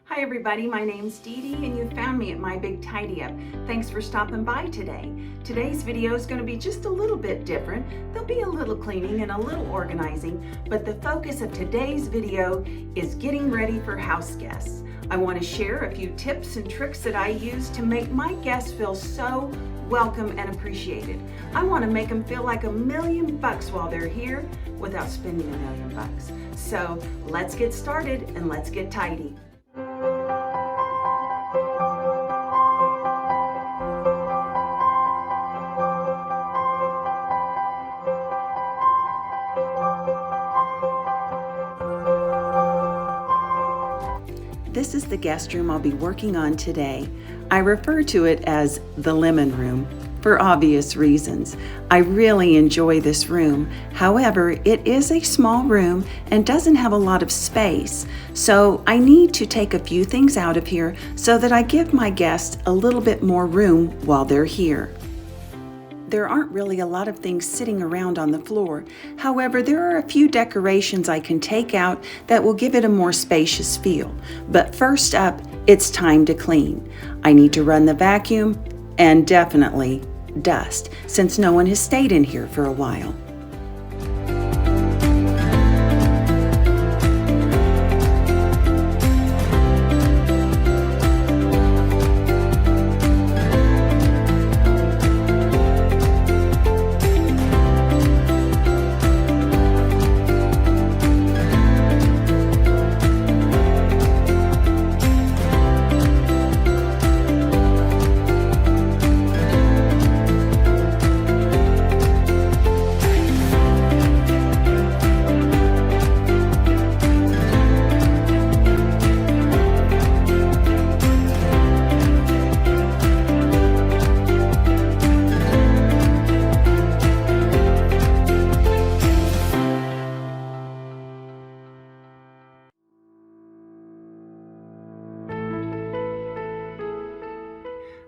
Hi everybody, my name's DeDe and you found me at My Big Tidy Up. Thanks for stopping by today. Today's video is going to be just a little bit different. There'll be a little cleaning and a little organizing, but the focus of today's video is getting ready for house guests. I want to share a few tips and tricks that I use to make my guests feel so welcome and appreciated. I want to make them feel like $1 million while they're here without spending $1 million. So let's get started and let's get tidy. This is the guest room I'll be working on today. I refer to it as the lemon room for obvious reasons. I really enjoy this room. However, it is a small room and doesn't have a lot of space. So I need to take a few things out of here so that I give my guests a little bit more room while they're here. There aren't really a lot of things sitting around on the floor. However, there are a few decorations I can take out that will give it a more spacious feel. But first up, it's time to clean. I need to run the vacuum and definitely dust, since no one has stayed in here for a while.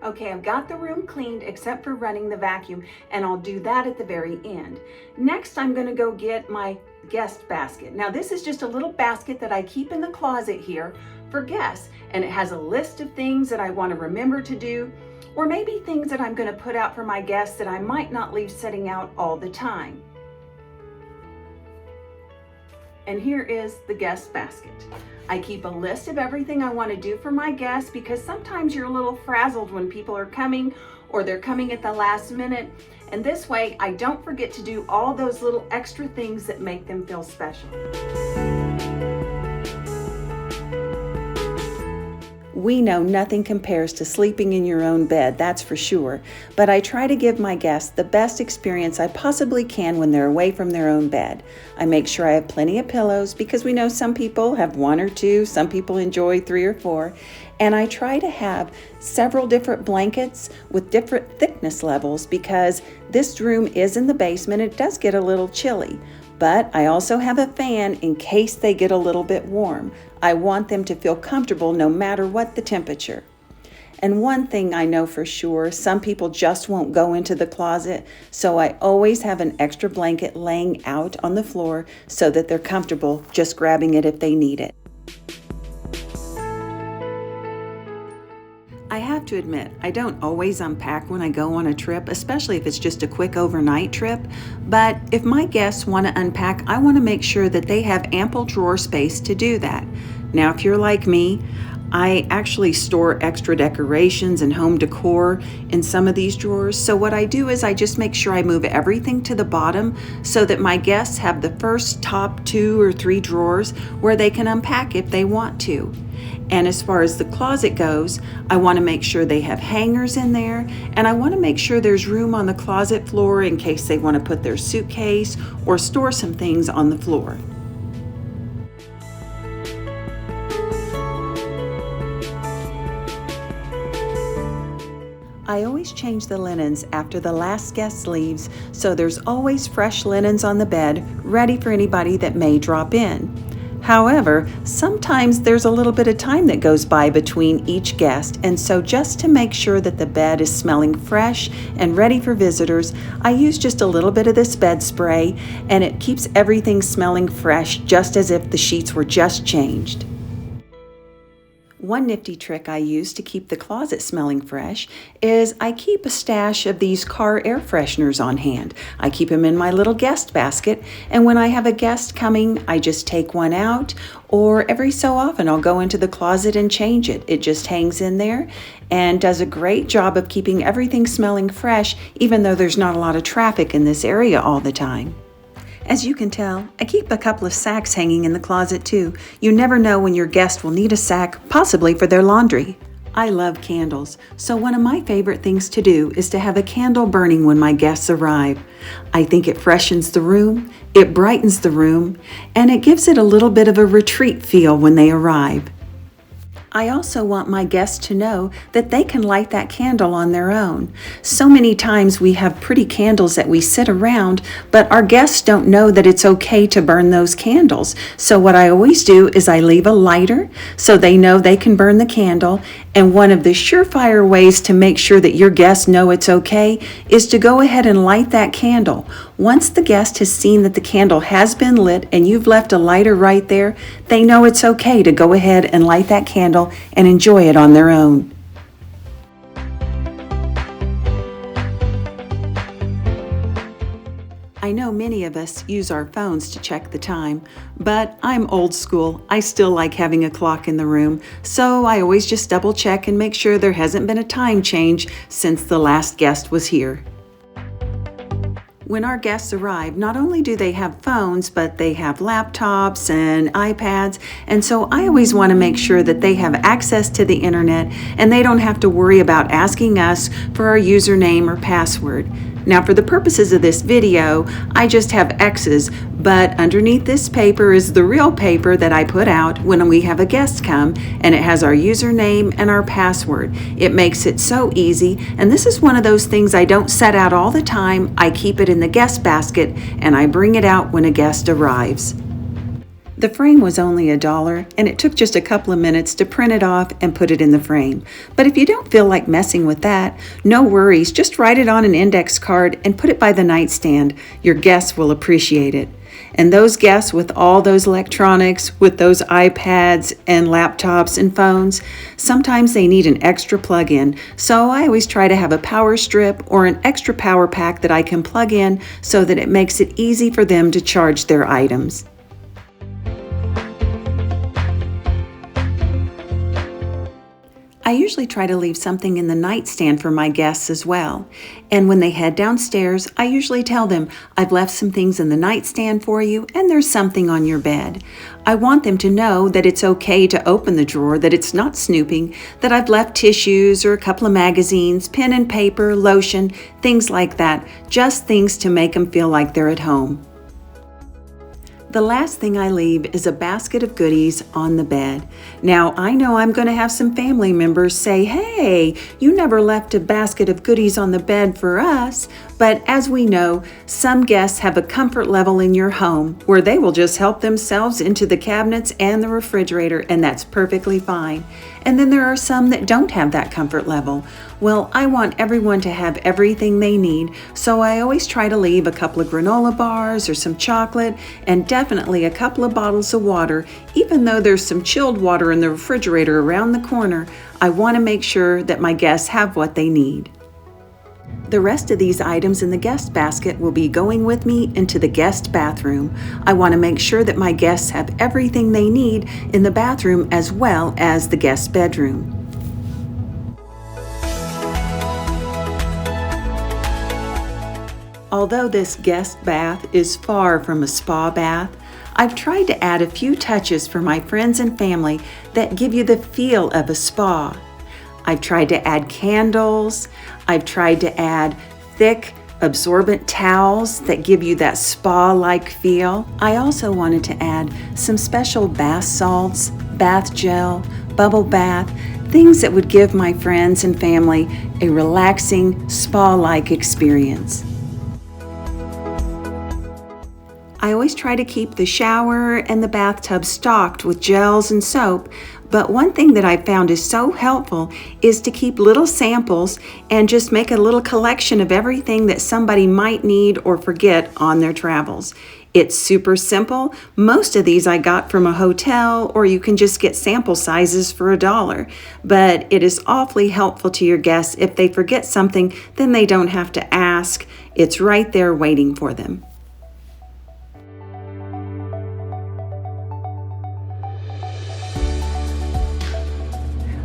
Okay, I've got the room cleaned except for running the vacuum, and I'll do that at the very end. Next, I'm going to go get my guest basket. Now, this is just a little basket that I keep in the closet here for guests, and it has a list of things that I want to remember to do, or maybe things that I'm going to put out for my guests that I might not leave sitting out all the time. And here is the guest basket. I keep a list of everything I want to do for my guests because sometimes you're a little frazzled when people are coming or they're coming at the last minute. And this way, I don't forget to do all those little extra things that make them feel special. We know nothing compares to sleeping in your own bed, that's for sure, but I try to give my guests the best experience I possibly can when they're away from their own bed. I make sure I have plenty of pillows because we know some people have 1 or 2, some people enjoy 3 or 4, and I try to have several different blankets with different thickness levels because this room is in the basement. It does get a little chilly. But I also have a fan in case they get a little bit warm. I want them to feel comfortable no matter what the temperature. And one thing I know for sure, some people just won't go into the closet, so I always have an extra blanket laying out on the floor so that they're comfortable just grabbing it if they need it. I have to admit, I don't always unpack when I go on a trip, especially if it's just a quick overnight trip. But if my guests want to unpack, I want to make sure that they have ample drawer space to do that. Now, if you're like me, I actually store extra decorations and home decor in some of these drawers. So what I do is I just make sure I move everything to the bottom so that my guests have the first top 2 or 3 drawers where they can unpack if they want to. And as far as the closet goes, I want to make sure they have hangers in there, and I want to make sure there's room on the closet floor in case they want to put their suitcase or store some things on the floor. I always change the linens after the last guest leaves, so there's always fresh linens on the bed ready for anybody that may drop in. However, sometimes there's a little bit of time that goes by between each guest, and so just to make sure that the bed is smelling fresh and ready for visitors, I use just a little bit of this bed spray, and it keeps everything smelling fresh just as if the sheets were just changed. One nifty trick I use to keep the closet smelling fresh is I keep a stash of these car air fresheners on hand. I keep them in my little guest basket, and when I have a guest coming, I just take one out, or every so often I'll go into the closet and change it. It just hangs in there and does a great job of keeping everything smelling fresh, even though there's not a lot of traffic in this area all the time. As you can tell, I keep a couple of sacks hanging in the closet too. You never know when your guest will need a sack, possibly for their laundry. I love candles, so one of my favorite things to do is to have a candle burning when my guests arrive. I think it freshens the room, it brightens the room, and it gives it a little bit of a retreat feel when they arrive. I also want my guests to know that they can light that candle on their own. So many times we have pretty candles that we sit around, but our guests don't know that it's okay to burn those candles. So what I always do is I leave a lighter so they know they can burn the candle. And one of the surefire ways to make sure that your guests know it's okay is to go ahead and light that candle. Once the guest has seen that the candle has been lit and you've left a lighter right there, they know it's okay to go ahead and light that candle and enjoy it on their own. I know many of us use our phones to check the time, but I'm old school. I still like having a clock in the room, so I always just double check and make sure there hasn't been a time change since the last guest was here. When our guests arrive, not only do they have phones, but they have laptops and iPads, and so I always want to make sure that they have access to the internet and they don't have to worry about asking us for our username or password. Now, for the purposes of this video, I just have X's, but underneath this paper is the real paper that I put out when we have a guest come, and it has our username and our password. It makes it so easy, and this is one of those things I don't set out all the time. I keep it in the guest basket, and I bring it out when a guest arrives. The frame was only $1, and it took just a couple of minutes to print it off and put it in the frame. But if you don't feel like messing with that, no worries, just write it on an index card and put it by the nightstand. Your guests will appreciate it. And those guests with all those electronics, with those iPads and laptops and phones, sometimes they need an extra plug-in. So I always try to have a power strip or an extra power pack that I can plug in so that it makes it easy for them to charge their items. I usually try to leave something in the nightstand for my guests as well. And when they head downstairs, I usually tell them, I've left some things in the nightstand for you, and there's something on your bed. I want them to know that it's okay to open the drawer, that it's not snooping, that I've left tissues or a couple of magazines, pen and paper, lotion, things like that, just things to make them feel like they're at home. The last thing I leave is a basket of goodies on the bed. Now, I know I'm going to have some family members say, hey, you never left a basket of goodies on the bed for us. But as we know, some guests have a comfort level in your home where they will just help themselves into the cabinets and the refrigerator, and that's perfectly fine. And then there are some that don't have that comfort level. Well, I want everyone to have everything they need, so I always try to leave a couple of granola bars or some chocolate, and definitely a couple of bottles of water. Even though there's some chilled water in the refrigerator around the corner, I want to make sure that my guests have what they need. The rest of these items in the guest basket will be going with me into the guest bathroom. I want to make sure that my guests have everything they need in the bathroom as well as the guest bedroom. Although this guest bath is far from a spa bath, I've tried to add a few touches for my friends and family that give you the feel of a spa. I've tried to add candles. I've tried to add thick, absorbent towels that give you that spa-like feel. I also wanted to add some special bath salts, bath gel, bubble bath, things that would give my friends and family a relaxing, spa-like experience. I always try to keep the shower and the bathtub stocked with gels and soap, but one thing that I've found is so helpful is to keep little samples and just make a little collection of everything that somebody might need or forget on their travels. It's super simple. Most of these I got from a hotel, or you can just get sample sizes for $1. But it is awfully helpful to your guests. If they forget something, then they don't have to ask. It's right there waiting for them.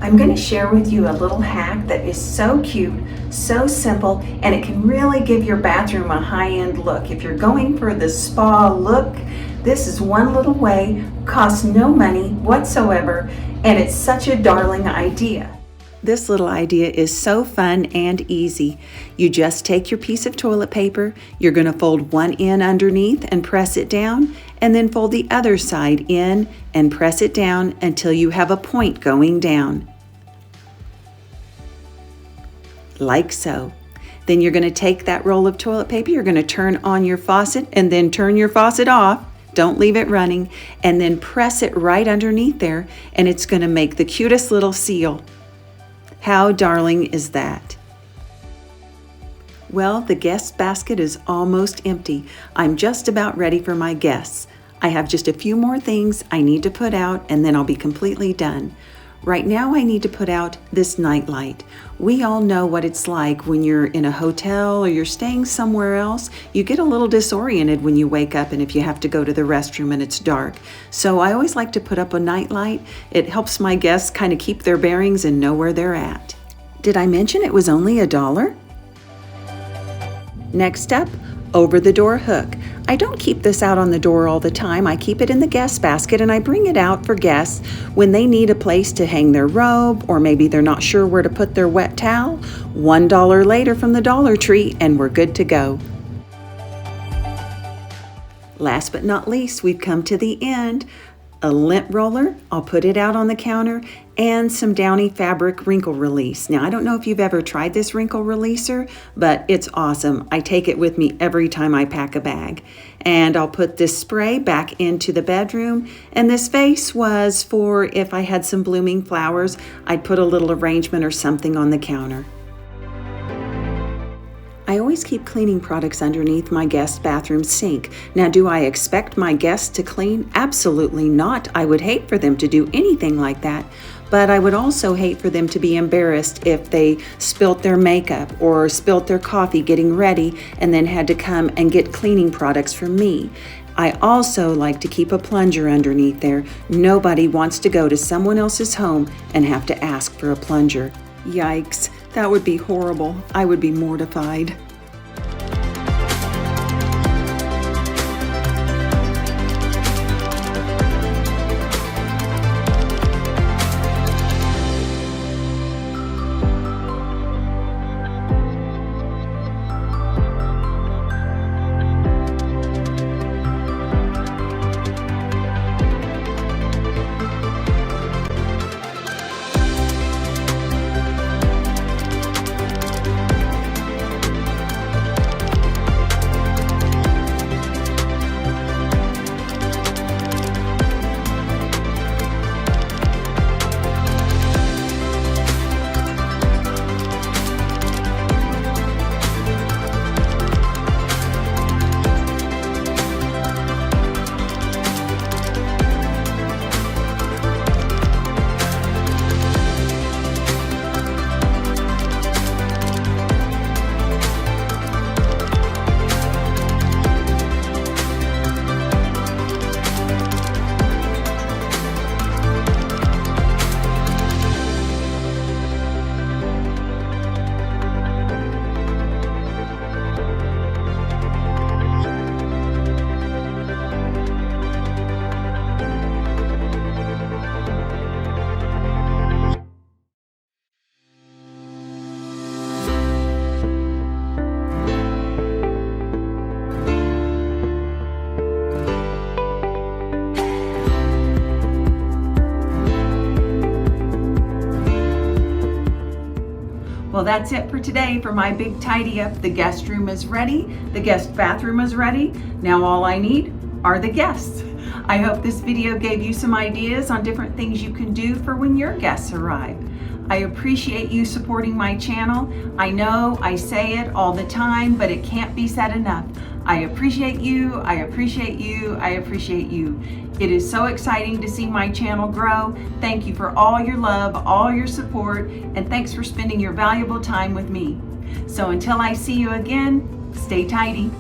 I'm going to share with you a little hack that is so cute, so simple, and it can really give your bathroom a high-end look. If you're going for the spa look, this is one little way, costs no money whatsoever, and it's such a darling idea. This little idea is so fun and easy. You just take your piece of toilet paper, you're going to fold one in underneath and press it down, and then fold the other side in and press it down until you have a point going down. Like so. Then you're going to take that roll of toilet paper, you're going to turn on your faucet and then turn your faucet off. Don't leave it running, and then press it right underneath there, and it's going to make the cutest little seal. How darling is that? Well, the guest basket is almost empty. I'm just about ready for my guests. I have just a few more things I need to put out, and then I'll be completely done. Right now I need to put out this night light. We all know what it's like when you're in a hotel or you're staying somewhere else. You get a little disoriented when you wake up and if you have to go to the restroom and it's dark. So I always like to put up a night light. It helps my guests kind of keep their bearings and know where they're at. Did I mention it was only $1? Next up, over-the-door hook. I don't keep this out on the door all the time. I keep it in the guest basket and I bring it out for guests when they need a place to hang their robe, or maybe they're not sure where to put their wet towel. $1 later from the Dollar Tree and we're good to go. Last but not least, we've come to the end. A lint roller, I'll put it out on the counter, and some Downy fabric wrinkle release. Now, I don't know if you've ever tried this wrinkle releaser, but it's awesome. I take it with me every time I pack a bag. And I'll put this spray back into the bedroom, and this vase was for if I had some blooming flowers, I'd put a little arrangement or something on the counter. I always keep cleaning products underneath my guest bathroom sink. Now, do I expect my guests to clean? Absolutely not. I would hate for them to do anything like that. But I would also hate for them to be embarrassed if they spilt their makeup or spilt their coffee getting ready and then had to come and get cleaning products from me. I also like to keep a plunger underneath there. Nobody wants to go to someone else's home and have to ask for a plunger. Yikes, that would be horrible. I would be mortified. Well, that's it for today for my big tidy up. The guest room is ready. The guest bathroom is ready. Now all I need are the guests. I hope this video gave you some ideas on different things you can do for when your guests arrive. I appreciate you supporting my channel. I know I say it all the time, but it can't be said enough. I appreciate you. I appreciate you. I appreciate you. It is so exciting to see my channel grow. Thank you for all your love, all your support, and thanks for spending your valuable time with me. So until I see you again, stay tidy.